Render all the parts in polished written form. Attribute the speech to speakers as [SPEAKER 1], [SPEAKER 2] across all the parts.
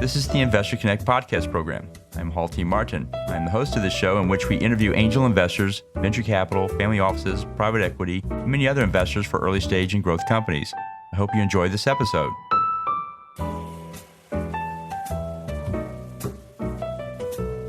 [SPEAKER 1] This is the Investor Connect podcast program. I'm Hall T. Martin. I'm the host of this show in which we interview angel investors, venture capital, family offices, private equity, and many other investors for early stage and growth companies. I hope you enjoy this episode.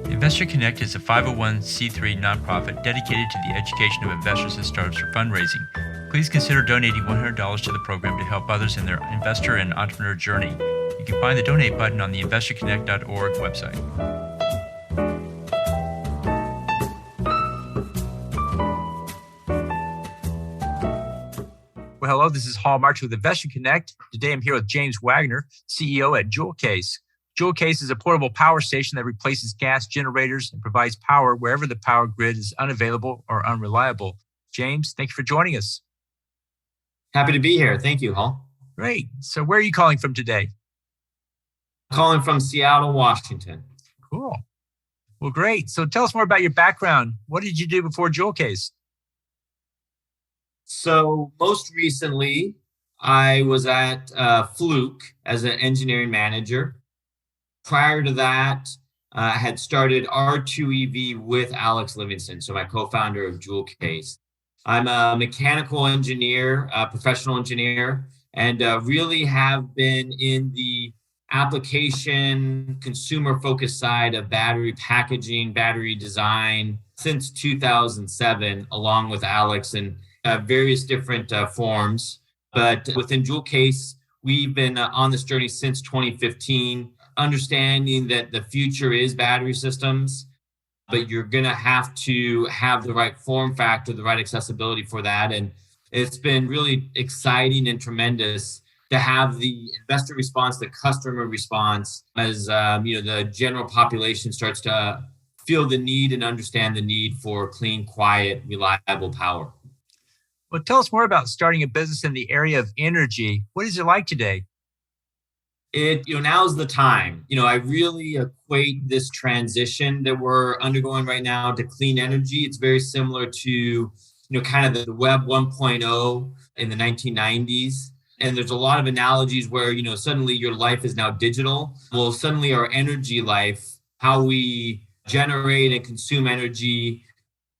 [SPEAKER 1] Investor Connect is a 501c3 nonprofit dedicated to the education of investors and startups for fundraising. Please consider donating $100 to the program to help others in their investor and entrepreneur journey. You can find the donate button on the investorconnect.org website. Well, hello, this is Hall Martin with Investor Connect. Today I'm here with James Wagoner, CEO at Joule. Joule is a portable power station that replaces gas generators and provides power wherever the power grid is unavailable or unreliable. James, thank you for joining us.
[SPEAKER 2] Happy to be here. Thank you, Hall.
[SPEAKER 1] Great. So where are you calling from today?
[SPEAKER 2] Calling from Seattle, Washington.
[SPEAKER 1] Cool. Well, great. So tell us more about your background. What did you do before Joule?
[SPEAKER 2] So most recently, I was at Fluke as an engineering manager. Prior to that, I had started R2EV with Alex Livingston, so my co-founder of Joule. I'm a mechanical engineer, a professional engineer, and really have been in the application, consumer-focused side of battery packaging, battery design since 2007, along with Alex in various different forms. But within Joule, we've been on this journey since 2015, understanding that the future is battery systems, but you're going to have the right form factor, the right accessibility for that. And it's been really exciting and tremendous to have the investor response, the customer response, as the general population starts to feel the need and understand the need for clean, quiet, reliable power.
[SPEAKER 1] Well, tell us more about starting a business in the area of energy. What is it like today?
[SPEAKER 2] Now's the time. I really equate this transition that we're undergoing right now to clean energy. It's very similar to, kind of the Web 1.0 in the 1990s. And there's a lot of analogies where, suddenly your life is now digital. Well, suddenly our energy life, how we generate and consume energy,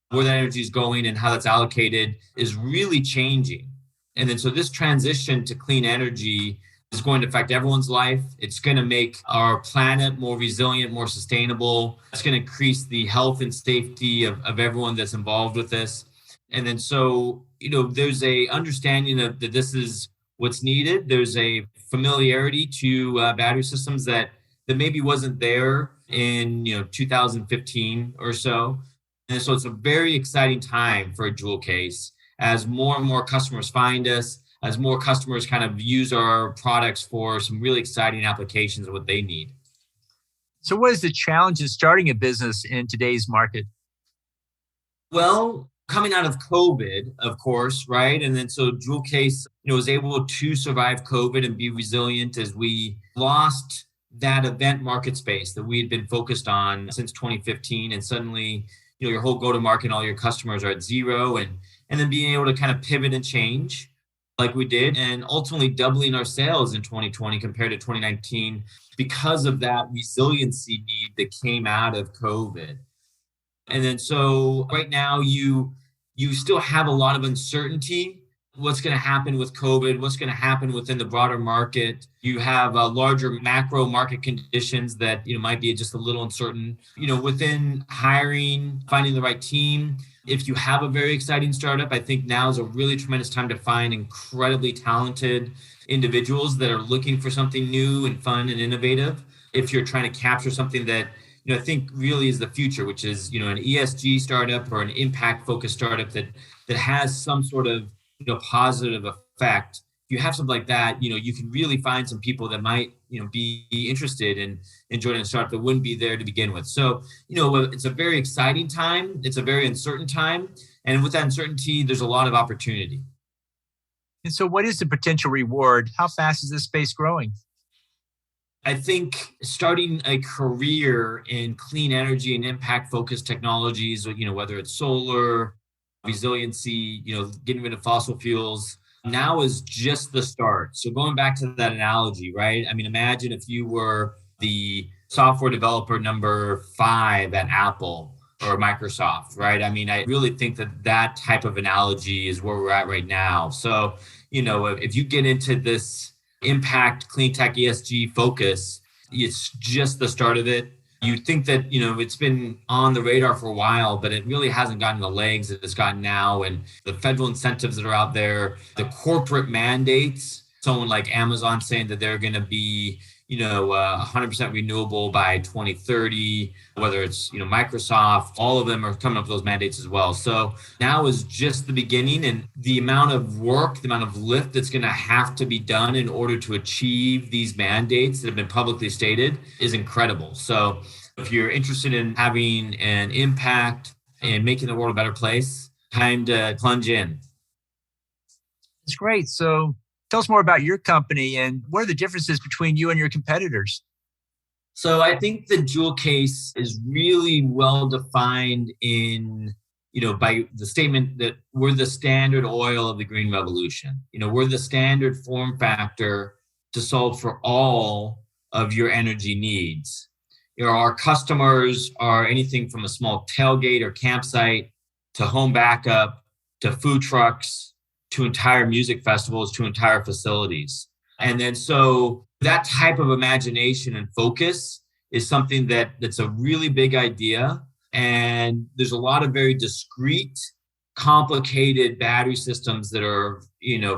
[SPEAKER 2] where that energy is going and how that's allocated is really changing. And then so this transition to clean energy is going to affect everyone's life. It's going to make our planet more resilient, more sustainable. It's going to increase the health and safety of everyone that's involved with this. And then so, there's a understanding that this is what's needed. There's a familiarity to battery systems that maybe wasn't there in 2015 or so. And so it's a very exciting time for a Joule as more and more customers find us, as more customers kind of use our products for some really exciting applications of what they need.
[SPEAKER 1] So what is the challenge in starting a business in today's market?
[SPEAKER 2] Well, coming out of COVID, of course, right? And then so Joule was able to survive COVID and be resilient as we lost that event market space that we had been focused on since 2015. And suddenly, your whole go-to-market and all your customers are at zero. And then being able to kind of pivot and change like we did, and ultimately doubling our sales in 2020 compared to 2019 because of that resiliency need that came out of COVID. And then so right now you still have a lot of uncertainty. What's going to happen with COVID? What's going to happen within the broader market? You have larger macro market conditions that might be just a little uncertain. Within hiring, finding the right team. If you have a very exciting startup, I think now is a really tremendous time to find incredibly talented individuals that are looking for something new and fun and innovative. If you're trying to capture something that I think really is the future, which is an ESG startup or an impact-focused startup that has some sort of positive effect. If you have something like that, you can really find some people that might be interested in joining a startup that wouldn't be there to begin with. So it's a very exciting time. It's a very uncertain time, and with that uncertainty, there's a lot of opportunity.
[SPEAKER 1] And so, what is the potential reward? How fast is this space growing?
[SPEAKER 2] I think starting a career in clean energy and impact-focused technologies, whether it's solar, resiliency, getting rid of fossil fuels, now is just the start. So going back to that analogy, right? I mean, imagine if you were the software developer number 5 at Apple or Microsoft, right? I mean, I really think that that type of analogy is where we're at right now. So, if you get into this impact, clean tech, ESG focus, it's just the start of it. You think that, it's been on the radar for a while, but it really hasn't gotten the legs that it's gotten now. And the federal incentives that are out there, the corporate mandates, someone like Amazon saying that they're going to be 100% renewable by 2030, whether it's, Microsoft, all of them are coming up with those mandates as well. So now is just the beginning, and the amount of work, the amount of lift that's going to have to be done in order to achieve these mandates that have been publicly stated is incredible. So if you're interested in having an impact and making the world a better place, time to plunge in.
[SPEAKER 1] It's great. So tell us more about your company and what are the differences between you and your competitors?
[SPEAKER 2] So I think the Joule case is really well defined in, by the statement that we're the standard oil of the green revolution. We're the standard form factor to solve for all of your energy needs. Our customers are anything from a small tailgate or campsite to home backup to food trucks to entire music festivals to entire facilities. And then so that type of imagination and focus is something that's a really big idea. And there's a lot of very discrete, complicated battery systems that are,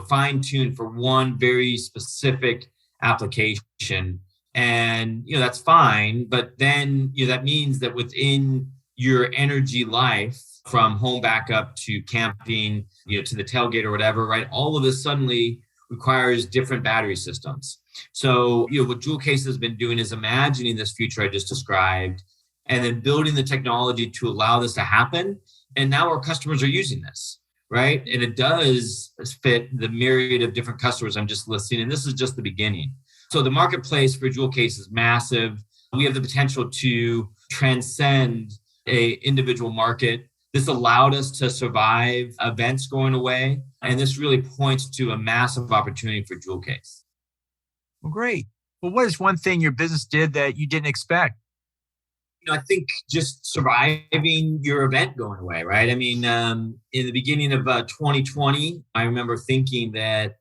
[SPEAKER 2] fine-tuned for one very specific application. And, that's fine. But then, that means that within your energy life, from home backup to camping, to the tailgate or whatever, right? All of this suddenly requires different battery systems. So, what Joule Case has been doing is imagining this future I just described and then building the technology to allow this to happen. And now our customers are using this, right? And it does fit the myriad of different customers I'm just listing. And this is just the beginning. So the marketplace for Joule Case is massive. We have the potential to transcend a individual market. This allowed us to survive events going away. And this really points to a massive opportunity for Joule Case.
[SPEAKER 1] Well, great. Well, what is one thing your business did that you didn't expect?
[SPEAKER 2] I think just surviving your event going away, right? I mean, in the beginning of 2020, I remember thinking that,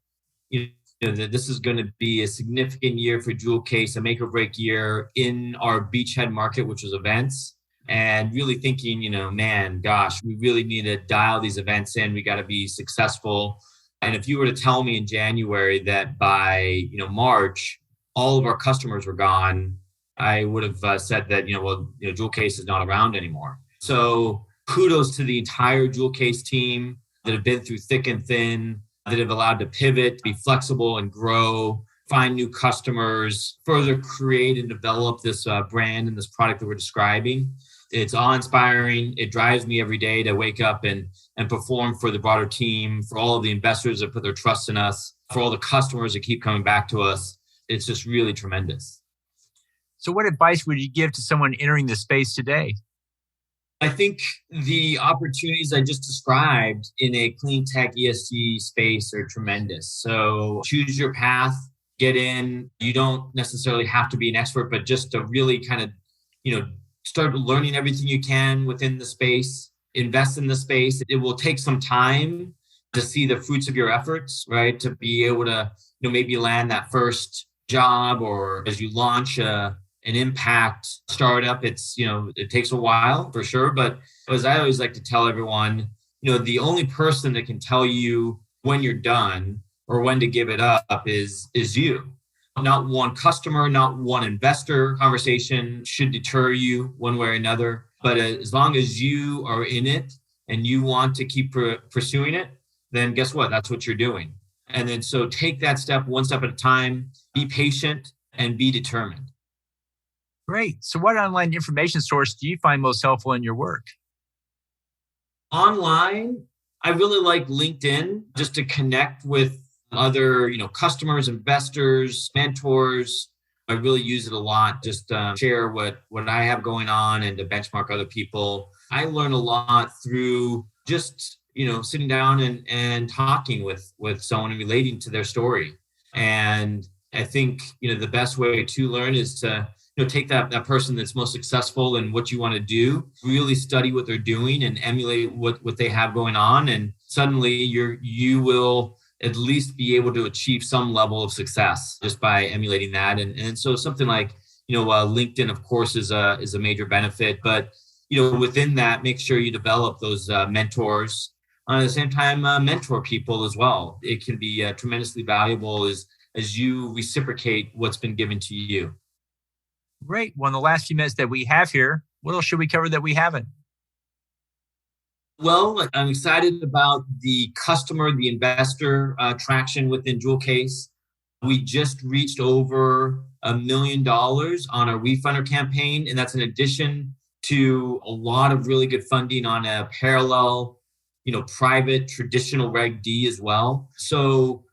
[SPEAKER 2] that this is going to be a significant year for Joule Case, a make or break year in our beachhead market, which was events. And really thinking, man, gosh, we really need to dial these events in. We got to be successful. And if you were to tell me in January that by, March, all of our customers were gone, I would have said that, Joule Case is not around anymore. So kudos to the entire Joule Case team that have been through thick and thin, that have allowed to pivot, be flexible and grow, find new customers, further create and develop this brand and this product that we're describing. It's awe-inspiring. It drives me every day to wake up and perform for the broader team, for all of the investors that put their trust in us, for all the customers that keep coming back to us. It's just really tremendous.
[SPEAKER 1] So what advice would you give to someone entering the space today?
[SPEAKER 2] I think the opportunities I just described in a clean tech ESG space are tremendous. So choose your path, get in. You don't necessarily have to be an expert, but just to really kind of, start learning everything you can within the space, invest in the space. It will take some time to see the fruits of your efforts, right? To be able to, maybe land that first job, or as you launch an impact startup, it's, it takes a while for sure. But as I always like to tell everyone, the only person that can tell you when you're done or when to give it up is you. Not one customer, not one investor conversation should deter you one way or another. But as long as you are in it and you want to keep pursuing it, then guess what? That's what you're doing. And then so take that step one step at a time, be patient and be determined.
[SPEAKER 1] Great. So what online information source do you find most helpful in your work?
[SPEAKER 2] Online, I really like LinkedIn just to connect with other, customers, investors, mentors. I really use it a lot, just share what I have going on and to benchmark other people. I learn a lot through just, sitting down and talking with someone and relating to their story. And I think, the best way to learn is to, take that person that's most successful in what you want to do, really study what they're doing and emulate what they have going on. And suddenly you will at least be able to achieve some level of success just by emulating that. And so something like, LinkedIn, of course, is a major benefit. But, within that, make sure you develop those mentors. At the same time, mentor people as well. It can be tremendously valuable as you reciprocate what's been given to you.
[SPEAKER 1] Great. Well, in the last few minutes that we have here, what else should we cover that we haven't?
[SPEAKER 2] Well, I'm excited about the customer, the investor traction within Joule Case. We just reached over $1 million on our WeFunder campaign, and that's in addition to a lot of really good funding on a parallel, private traditional Reg D as well. So,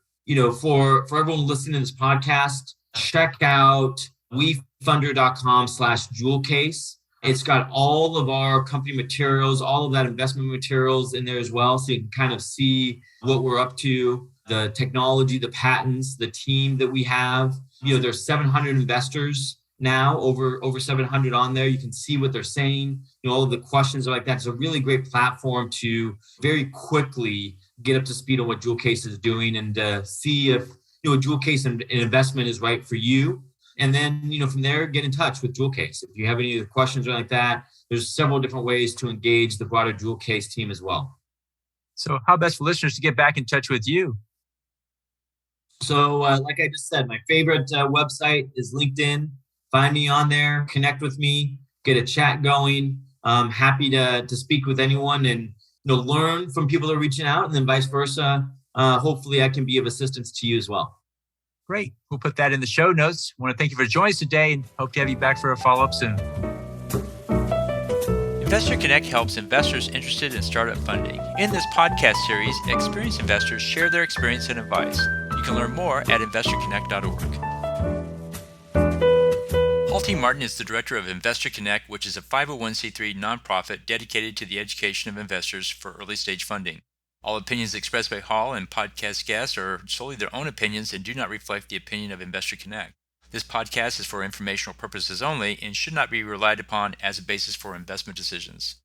[SPEAKER 2] for everyone listening to this podcast, check out wefunder.com/Joule Case. It's got all of our company materials, all of that investment materials in there as well. So you can kind of see what we're up to, the technology, the patents, the team that we have. There's 700 investors now, over 700 on there. You can see what they're saying. All of the questions are like that. It's a really great platform to very quickly get up to speed on what Joule Case is doing and see if, a Joule Case and investment is right for you. And then, from there, get in touch with Joule Case. If you have any questions or like that, there's several different ways to engage the broader Joule Case team as well.
[SPEAKER 1] So how best for listeners to get back in touch with you?
[SPEAKER 2] So like I just said, my favorite website is LinkedIn. Find me on there, connect with me, get a chat going. I'm happy to speak with anyone and learn from people that are reaching out, and then vice versa. Hopefully I can be of assistance to you as well.
[SPEAKER 1] Great. We'll put that in the show notes. I want to thank you for joining us today and hope to have you back for a follow-up soon. Investor Connect helps investors interested in startup funding. In this podcast series, experienced investors share their experience and advice. You can learn more at investorconnect.org. Halty Martin is the director of Investor Connect, which is a 501c3 nonprofit dedicated to the education of investors for early-stage funding. All opinions expressed by Hall and podcast guests are solely their own opinions and do not reflect the opinion of Investor Connect. This podcast is for informational purposes only and should not be relied upon as a basis for investment decisions.